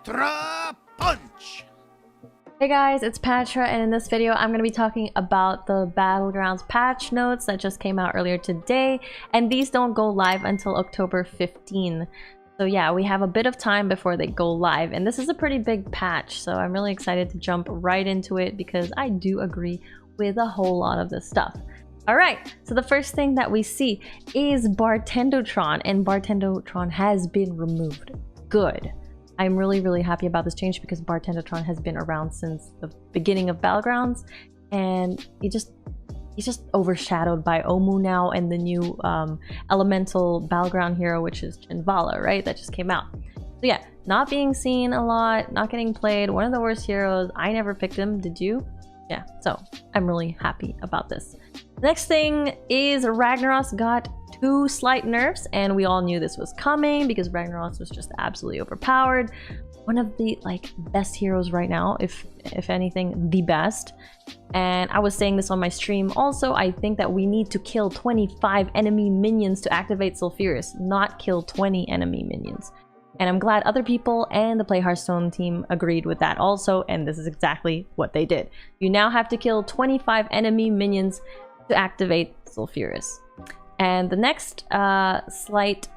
Pathra punch! Hey guys, it's Pathra, and in this video I'm going to be talking about the Battlegrounds patch notes that just came out earlier today, and these don't go live until October 15. So yeah, we have a bit of time before they go live, and this is a pretty big patch, so I'm really excited to jump right into it because I do agree with a whole lot of this stuff. Alright, so the first thing that we see is Bartendotron, and Bartendotron has been removed. Good. I'm really happy about this change because Bartendotron has been around since the beginning of Battlegrounds, and he's just overshadowed by Omu now and the new elemental battleground hero, which is Cinnavala, right? That just came out. So yeah, not being seen a lot, not getting played, one of the worst heroes. I never picked him, did you? Yeah, so I'm really happy about this. Next thing is Ragnarok got 2 slight nerfs, and we all knew this was coming because Ragnarok was just absolutely overpowered. One of the best heroes right now, if anything, the best. And I was saying this on my stream also, I think that we need to kill 25 enemy minions to activate Sulfuras, not kill 20 enemy minions. And I'm glad other people and the Play Hearthstone team agreed with that also, and this is exactly what they did. You now have to kill 25 enemy minions to activate Sulfuras. And the next slight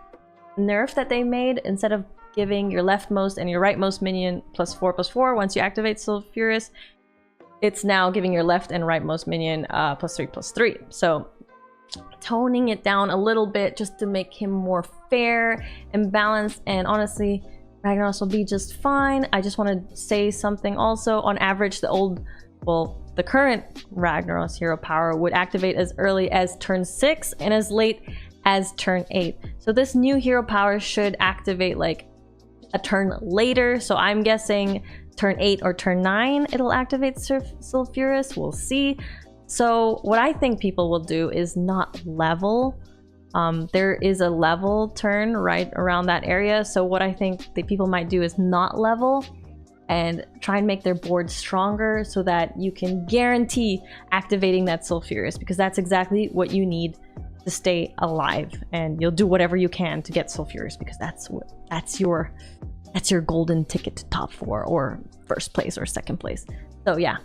nerf that they made, instead of giving your leftmost and your rightmost minion +4/+4 once you activate Sulfuras, it's now giving your left and rightmost minion +3/+3. So toning it down a little bit just to make him more fair and balanced, and honestly Ragnarok will be just fine. I just want to say something also. On average, the current Ragnarok hero power would activate as early as turn 6 and as late as turn 8. So this new hero power should activate like a turn later, so I'm guessing turn 8 or turn 9 it'll activate Sulfuras. We'll see. So what I think people will do is not level. There is a level turn right around that area, so what I think that people might do is not level and try and make their board stronger so that you can guarantee activating that Sulfuras, because that's exactly what you need to stay alive, and you'll do whatever you can to get Sulfuras because that's your golden ticket to top 4 or first place or second place. So yeah,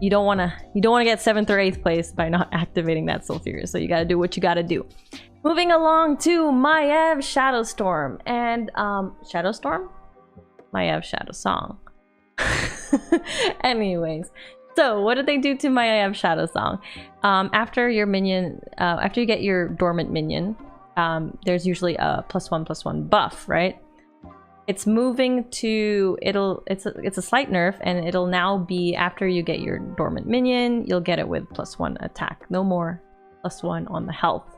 you don't want to get 7th or 8th place by not activating that Sulfuras, so you got to do what you got to do. Moving along to Myev Shadowstorm, and Shadowstorm? Myev Shadow Song. Anyways, so what did they do to Myev Shadow Song? After your minion, after you get your dormant minion, there's usually a +1/+1 buff, right? It's moving to it's a slight nerf, and it'll now be after you get your dormant minion, you'll get it with +1 attack, no more +1 on the health.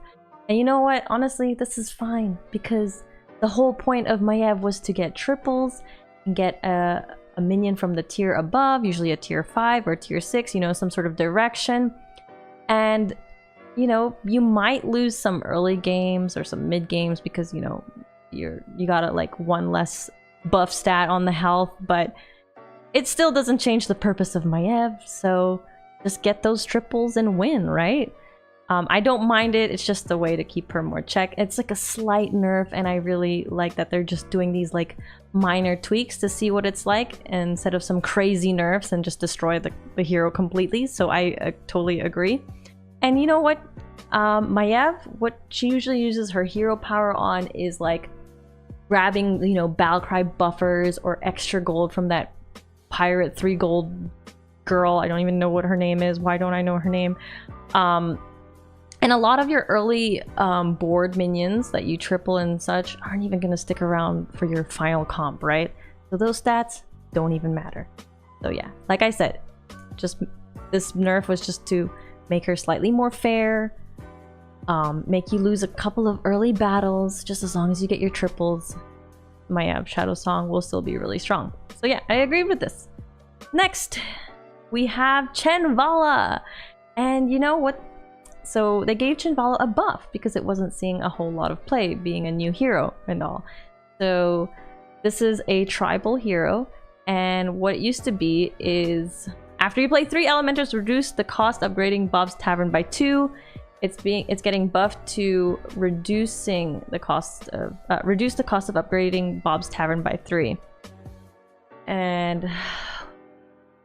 And you know what? Honestly, this is fine because the whole point of Myev was to get triples and get a minion from the tier above, usually a tier 5 or tier 6, you know, some sort of direction. And you know, you might lose some early games or some mid games because you know you got like 1 less buff stat on the health, but it still doesn't change the purpose of Myev, so just get those triples and win, right? I don't mind it, it's just a way to keep her more check. It's like a slight nerf, and I really like that they're just doing these like minor tweaks to see what it's like instead of some crazy nerfs and just destroy the hero completely, so I totally agree. And you know what? Myev, what she usually uses her hero power on is like grabbing, you know, Battlecry buffers or extra gold from that pirate 3 gold girl. I don't even know what her name is. Why don't I know her name? And a lot of your early board minions that you triple and such aren't even going to stick around for your final comp, right? So those stats don't even matter. So yeah, like I said, just this nerf was just to make her slightly more fair, make you lose a couple of early battles. Just as long as you get your triples, Myev Shadow Song will still be really strong. So yeah, I agree with this. Next, we have Cinnavala. And you know what? So they gave Cinnavala a buff because it wasn't seeing a whole lot of play, being a new hero and all. So this is a tribal hero, and what it used to be is after you play 3 elementals, reduce the cost upgrading Bob's Tavern by 2. It's getting buffed to reducing the cost of reduce the cost of upgrading Bob's Tavern by 3. and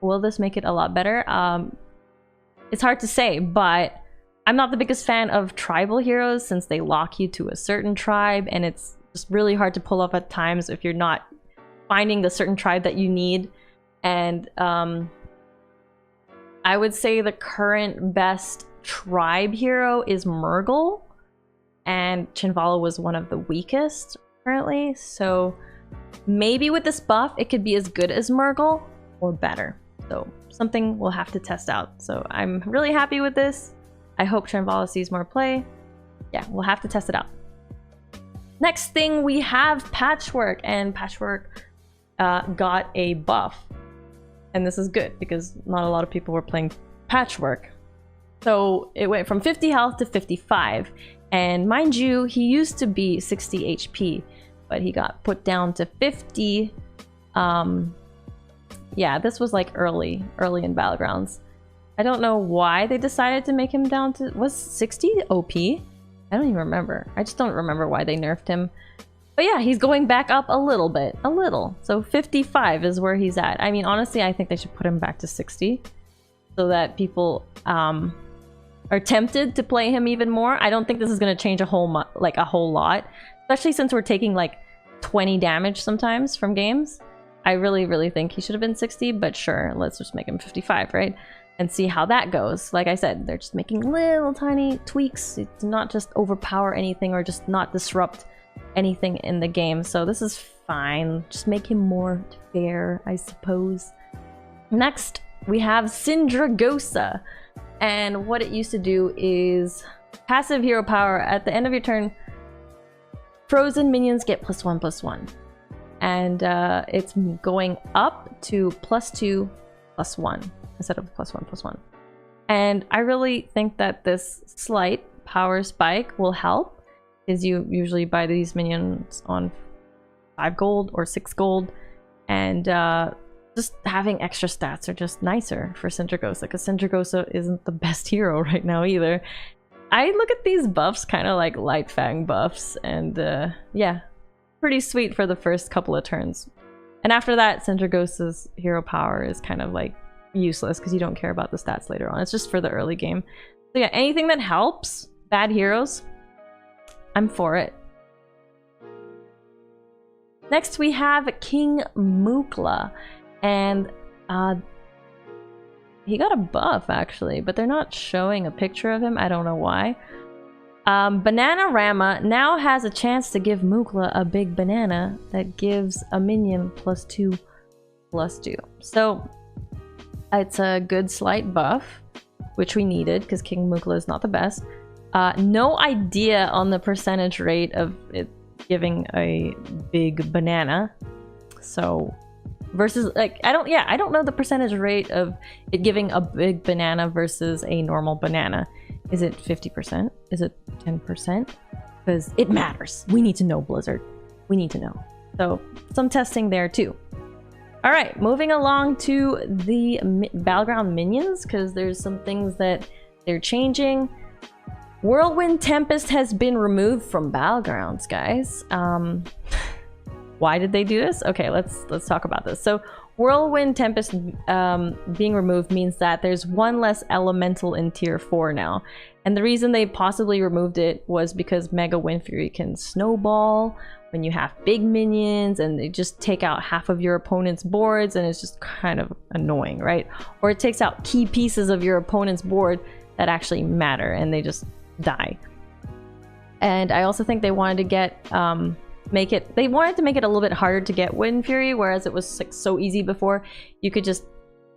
will this make it a lot better? It's hard to say, but I'm not the biggest fan of tribal heroes since they lock you to a certain tribe, and it's just really hard to pull off at times if you're not finding the certain tribe that you need. And I would say the current best tribe hero is Murgle, and Cinnavala was one of the weakest currently, so maybe with this buff it could be as good as Murgle or better. So something we'll have to test out. So I'm really happy with this. I hope Cinnavala sees more play. Yeah, we'll have to test it out. Next thing, we have Patchwork, and Patchwork got a buff. And this is good because not a lot of people were playing Patchwork. So it went from 50 health to 55. And mind you, he used to be 60 HP, but he got put down to 50. Yeah, this was like early in Battlegrounds. I don't know why they decided to make him down to... Was 60 OP? I don't even remember. I just don't remember why they nerfed him. But yeah, he's going back up a little bit. A little. So 55 is where he's at. I mean, honestly, I think they should put him back to 60. So that people are tempted to play him even more. I don't think this is going to change a whole lot. Especially since we're taking like 20 damage sometimes from games. I really think he should have been 60. But sure, let's just make him 55, right? And see how that goes. Like I said, they're just making little tiny tweaks to not just overpower anything or just not disrupt anything in the game. So this is fine. Just make him more fair, I suppose. Next, we have Sindragosa. And what it used to do is passive hero power. At the end of your turn, frozen minions get +1/+1. And it's going up to +2/+1. Instead of +1/+1. And I really think that this slight power spike will help, because you usually buy these minions on 5 gold or 6 gold, and just having extra stats are just nicer for Sindragosa, because Sindragosa isn't the best hero right now either. I look at these buffs kind of like Light Fang buffs, and yeah, pretty sweet for the first couple of turns. And after that, Sindragosa's hero power is kind of like useless because you don't care about the stats later on. It's just for the early game. So yeah, anything that helps bad heroes, I'm for it. Next we have King Mookla, and he got a buff actually, but they're not showing a picture of him. I don't know why. Bananarama now has a chance to give Mookla a big banana that gives a minion +2/+2. So it's a good slight buff, which we needed because King Mookla is not the best. No idea on the percentage rate of it giving a big banana. So versus like I don't know the percentage rate of it giving a big banana versus a normal banana. Is it 50%? Is it 10%? Because it matters. We need to know, Blizzard. We need to know. So some testing there too. All right, moving along to the Battleground minions, because there's some things that they're changing. Whirlwind Tempest has been removed from Battlegrounds, guys. Why did they do this? Okay, let's talk about this. So Whirlwind Tempest being removed means that there's one less elemental in tier 4 now. And the reason they possibly removed it was because Mega Wind Fury can snowball when you have big minions, and they just take out half of your opponent's boards, and it's just kind of annoying, right? Or it takes out key pieces of your opponent's board that actually matter, and they just die. And I also think they wanted to get they wanted to make it a little bit harder to get Wind Fury, whereas it was like so easy before. You could just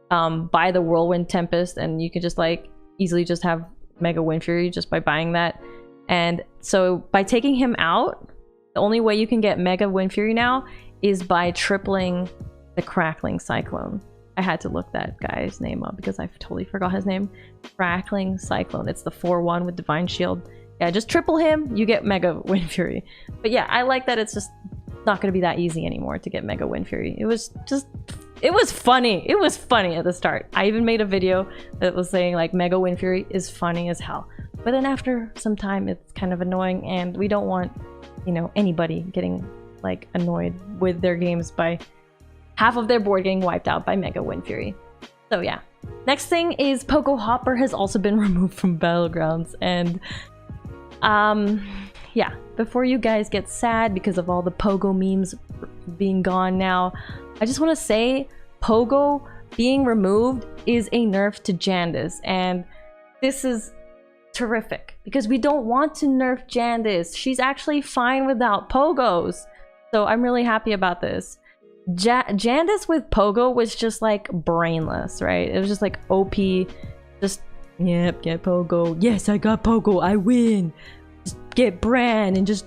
buy the Whirlwind Tempest, and you could just like easily just have Mega Wind Fury just by buying that. And so by taking him out, the only way you can get Mega Wind Fury now is by tripling the Crackling Cyclone. I had to look that guy's name up because I totally forgot his name. Crackling Cyclone. It's the 4/1 with Divine Shield. Yeah, just triple him, you get Mega Wind Fury. But yeah, I like that it's just not going to be that easy anymore to get Mega Wind Fury. It was funny. It was funny at the start. I even made a video that was saying like Mega Wind Fury is funny as hell. But then after some time, it's kind of annoying, and we don't want, you know, anybody getting like annoyed with their games by half of their board getting wiped out by Mega Wind Fury. So yeah. Next thing is Pogo Hopper has also been removed from Battlegrounds, and yeah, before you guys get sad because of all the Pogo memes being gone now, I just want to say Pogo being removed is a nerf to Jandice, and this is terrific because we don't want to nerf Jandice. She's actually fine without Pogos, so I'm really happy about this. Jandice with Pogo was just like brainless, right? It was just like OP, just yep, get Pogo. Yes, I got Pogo, I win. Just get Bran and just,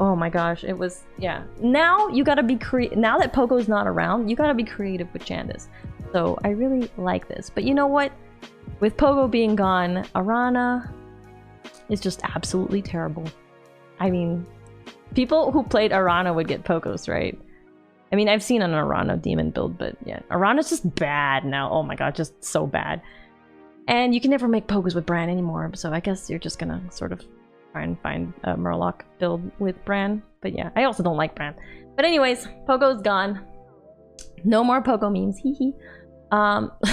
oh my gosh, it was, yeah. Now you gotta be now that Pogo's not around, you gotta be creative with Jandice. So I really like this. But you know what? With Pogo being gone, Arana is just absolutely terrible. I mean, people who played Arana would get Pogos, right? I mean, I've seen an Arana demon build, but yeah, Arana's just bad now. Oh my god, just so bad. And you can never make Pogos with Bran anymore, so I guess you're just gonna sort of try and find a Murloc build with Bran. But yeah, I also don't like Bran. But anyways, Pogo's gone. No more Pogo memes, hee hee.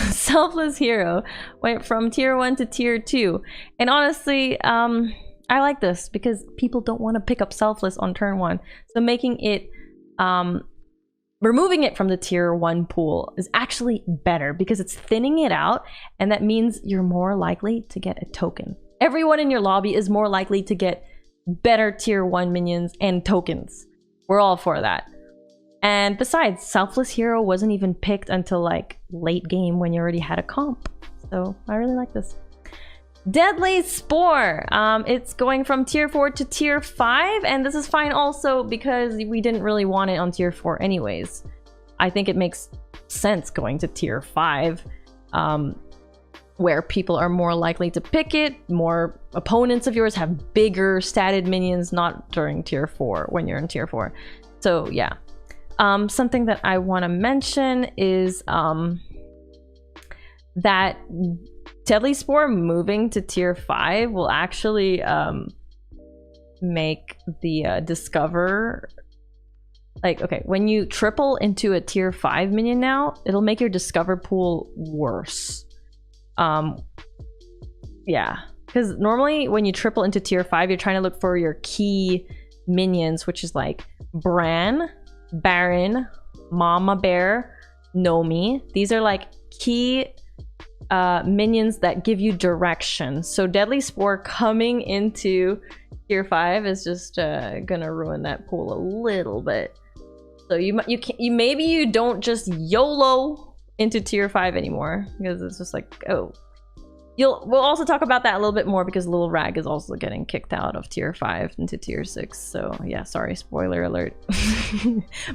Selfless Hero went from tier 1 to tier 2. And honestly, I like this because people don't want to pick up Selfless on turn 1. So making it, removing it from the tier 1 pool is actually better because it's thinning it out, and that means you're more likely to get a token. Everyone in your lobby is more likely to get better tier 1 minions and tokens. We're all for that. And besides, Selfless Hero wasn't even picked until like late game when you already had a comp. So I really like this. Deadly Spore. It's going from tier 4 to tier 5, and this is fine also because we didn't really want it on tier 4 anyways. I think it makes sense going to tier 5, where people are more likely to pick it, more opponents of yours have bigger statted minions, not during tier 4 when you're in tier 4. So yeah. Something that I want to mention is that Deadly Spore moving to tier 5 will actually make the Discover, like, okay, when you triple into a tier 5 minion now, it'll make your Discover pool worse. Yeah, because normally when you triple into tier 5, you're trying to look for your key minions, which is like Bran, Baron, Mama Bear, Nomi. These are like key minions that give you direction. So Deadly Spore coming into tier 5 is just gonna ruin that pool a little bit. So maybe you don't just YOLO into tier 5 anymore, because it's just like, oh. We'll also talk about that a little bit more because Lil Rag is also getting kicked out of tier 5 into tier 6. So yeah, sorry, spoiler alert.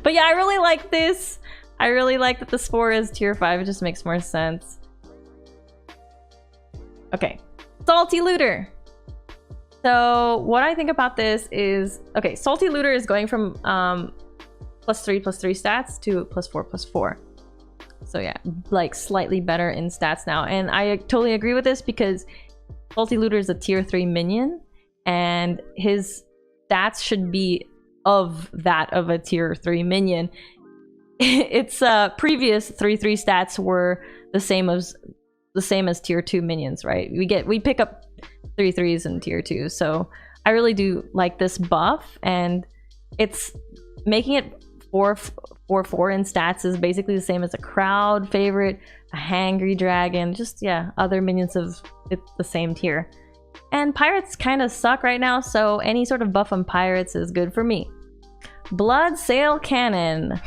But yeah, I really like this. I really like that the Spore is tier 5. It just makes more sense. Okay, Salty Looter. So what I think about this is, okay, Salty Looter is going from +3/+3 stats to +4/+4. So yeah, like slightly better in stats now. And I totally agree with this because Salty Looter is a tier 3 minion and his stats should be of that of a tier 3 minion. Its previous 3/3 stats were the same as tier 2 minions, right? We pick up 3/3s in tier 2. So I really do like this buff, and it's making it 4/4 in stats is basically the same as a crowd favorite, a hangry dragon, just yeah, other minions of the same tier. And pirates kind of suck right now, so any sort of buff on pirates is good for me. Blood Sail Cannon.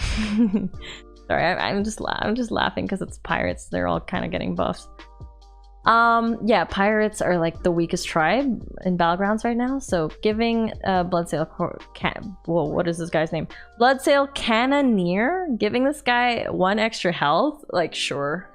Sorry, I'm just laughing because it's pirates. They're all kind of getting buffs. Yeah, pirates are like the weakest tribe in Battlegrounds right now, so giving Bloodsail whoa, what is this guy's name? Bloodsail Cannoneer, giving this guy 1 extra health, like sure.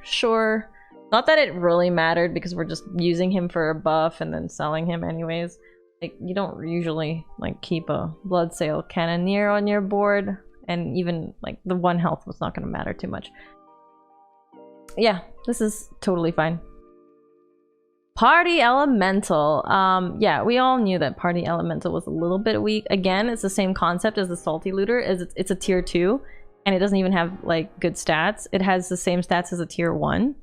Not that it really mattered because we're just using him for a buff and then selling him anyways. Like, you don't usually like keep a Bloodsail Cannoneer on your board, and even like the 1 health was not going to matter too much. Yeah, this is totally fine. Party Elemental. Yeah, we all knew that Party Elemental was a little bit weak. Again, it's the same concept as the Salty Looter. It's a tier 2, and it doesn't even have like good stats. It has the same stats as a tier 1.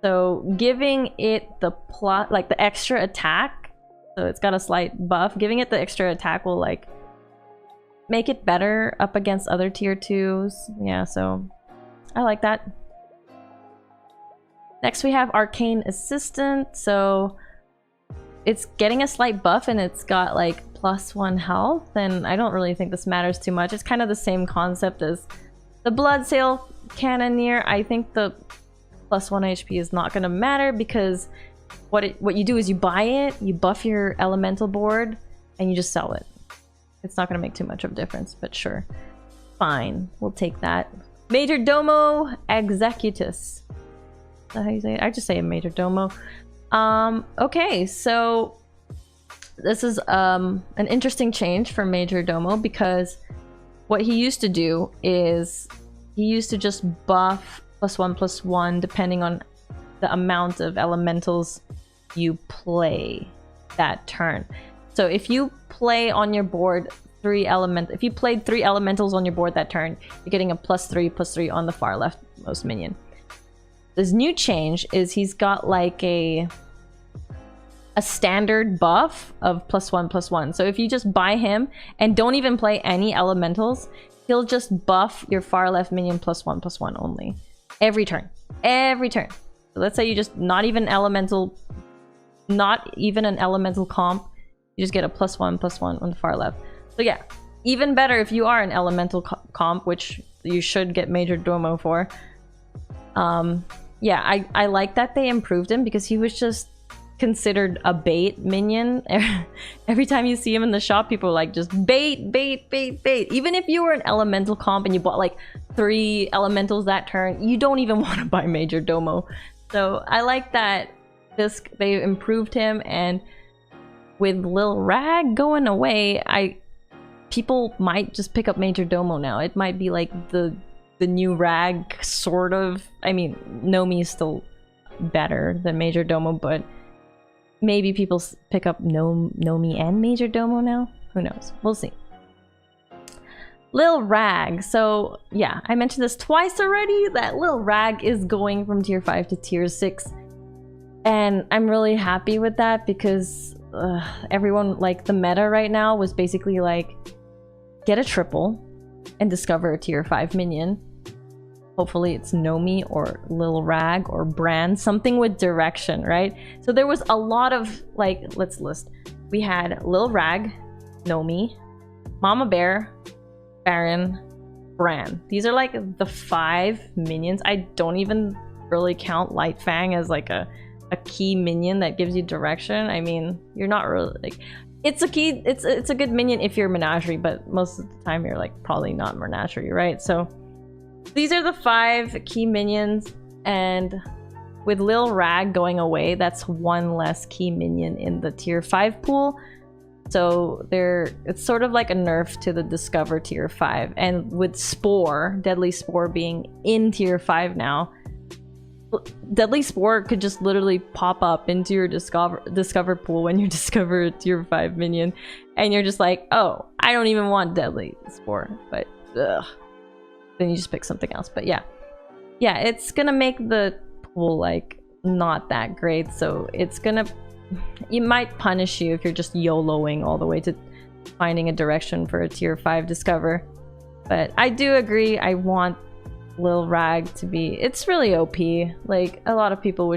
So giving it the plot, like the extra attack, so it's got a slight buff. Giving it the extra attack will like make it better up against other tier 2s. Yeah, so I like that. Next we have Arcane Assistant. So it's getting a slight buff and it's got like +1 health, and I don't really think this matters too much. It's kind of the same concept as the Bloodsail Cannoneer. I think the +1 HP is not going to matter because what you do is you buy it, you buff your elemental board, and you just sell it. It's not going to make too much of a difference, but sure. Fine, we'll take that. Major Domo Executus. Is that how you say it? I just say a Major Domo. Okay, so this is an interesting change for Major Domo because what he used to do is he used to just buff +1/+1 depending on the amount of elementals you play that turn. So if you play on your board if you played 3 elementals on your board that turn, you're getting a +3/+3 on the far leftmost minion. This new change is he's got like a standard buff of +1/+1. So if you just buy him and don't even play any elementals, he'll just buff your far left minion +1/+1 only. Every turn. Every turn. So let's say you just not even an elemental comp, you just get a +1/+1 on the far left. So yeah, even better if you are an elemental comp, which you should get Major Domo for. Yeah, I like that they improved him because he was just considered a bait minion. Every time you see him in the shop, people are like, just bait, bait, bait, bait. Even if you were an elemental comp and you bought like 3 elementals that turn, you don't even want to buy Major Domo. So I like that they improved him, and with Lil Rag going away, people might just pick up Major Domo now. It might be like the new Rag, sort of. I mean, Nomi is still better than Major Domo, but maybe people pick up Nomi and Major Domo now. Who knows? We'll see. Lil Rag. So yeah, I mentioned this twice already, that Lil Rag is going from tier 5 to tier 6. And I'm really happy with that because everyone, like the meta right now was basically like, get a triple and discover a tier 5 minion. Hopefully it's Nomi or Lil Rag or Bran, something with direction, right? So there was a lot of, like, let's list. We had Lil Rag, Nomi, Mama Bear, Baron, Bran. These are like the 5 minions. I don't even really count Light Fang as like a key minion that gives you direction. I mean, you're not really like, it's a key, it's a good minion if you're Menagerie, but most of the time you're like probably not Menagerie, right? So these are the 5 key minions, and with Lil Rag going away, that's 1 less key minion in the tier 5 pool. So it's sort of like a nerf to the Discover tier 5. And with Spore, Deadly Spore being in tier 5 now, Deadly Spore could just literally pop up into your discover pool when you discover a tier 5 minion, and you're just like, oh, I don't even want Deadly Spore, but ugh. Then you just pick something else. But yeah, it's gonna make the pool like not that great, so it might punish you if you're just YOLOing all the way to finding a direction for a tier 5 discover. But I do agree, I want Lil Rag to be, it's really OP. Like, a lot of people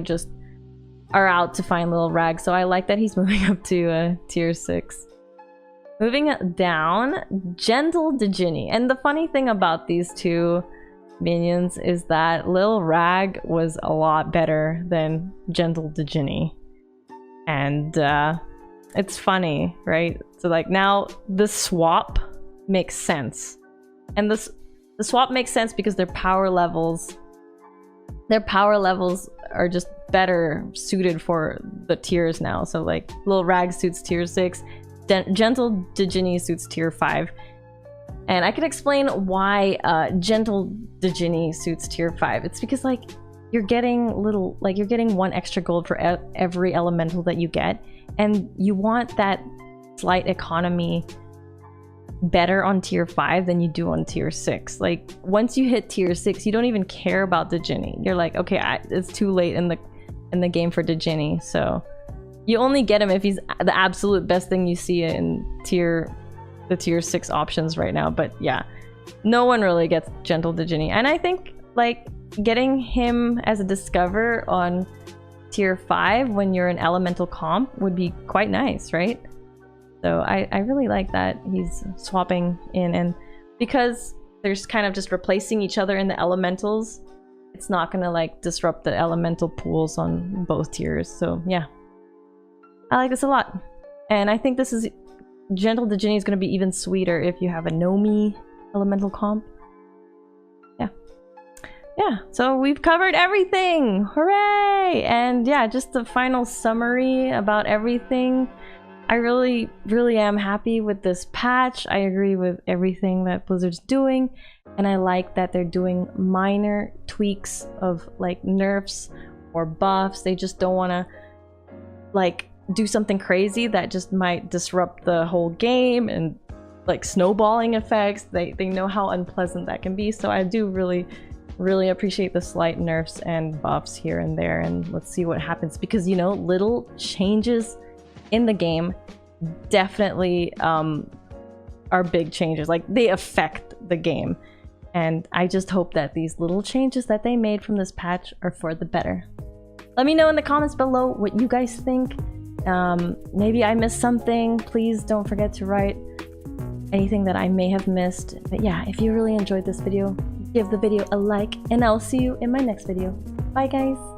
are out to find Lil Rag, so I like that he's moving up to tier 6. Moving down, Gentle Genie. And the funny thing about these 2 minions is that Lil Rag was a lot better than Gentle Genie. And it's funny, right? So like now the swap makes sense. And the swap makes sense because their power levels are just better suited for the tiers now. So like Lil Rag suits tier 6, Gentle Genie suits tier 5. And I can explain why Gentle Genie suits tier 5. It's because like you're getting 1 extra gold for every elemental that you get, and you want that slight economy better on tier 5 than you do on tier 6. Like once you hit tier 6, you don't even care about the Genie. You're like, okay, it's too late in the game for the Genie. So you only get him if he's the absolute best thing you see in the tier 6 options right now. But yeah, no one really gets Gentle the Genie. And I think like getting him as a discover on tier 5 when you're an elemental comp would be quite nice, right? So I really like that he's swapping in, and because there's kind of just replacing each other in the elementals, it's not gonna like disrupt the elemental pools on both tiers. So yeah, I like this a lot. And I think this is Gentle the Genie is gonna be even sweeter if you have a Nomi elemental comp. Yeah, so we've covered everything! Hooray! And yeah, just the final summary about everything. I really, really am happy with this patch. I agree with everything that Blizzard's doing, and I like that they're doing minor tweaks of like nerfs or buffs. They just don't want to like do something crazy that just might disrupt the whole game and like snowballing effects. They know how unpleasant that can be, so I do really appreciate the slight nerfs and buffs here and there, and let's see what happens, because you know, little changes in the game definitely are big changes. Like they affect the game, and I just hope that these little changes that they made from this patch are for the better. Let me know in the comments below what you guys think. Maybe I missed something. Please don't forget to write anything that I may have missed. But yeah, if you really enjoyed this video, give the video a like, and I'll see you in my next video. Bye guys!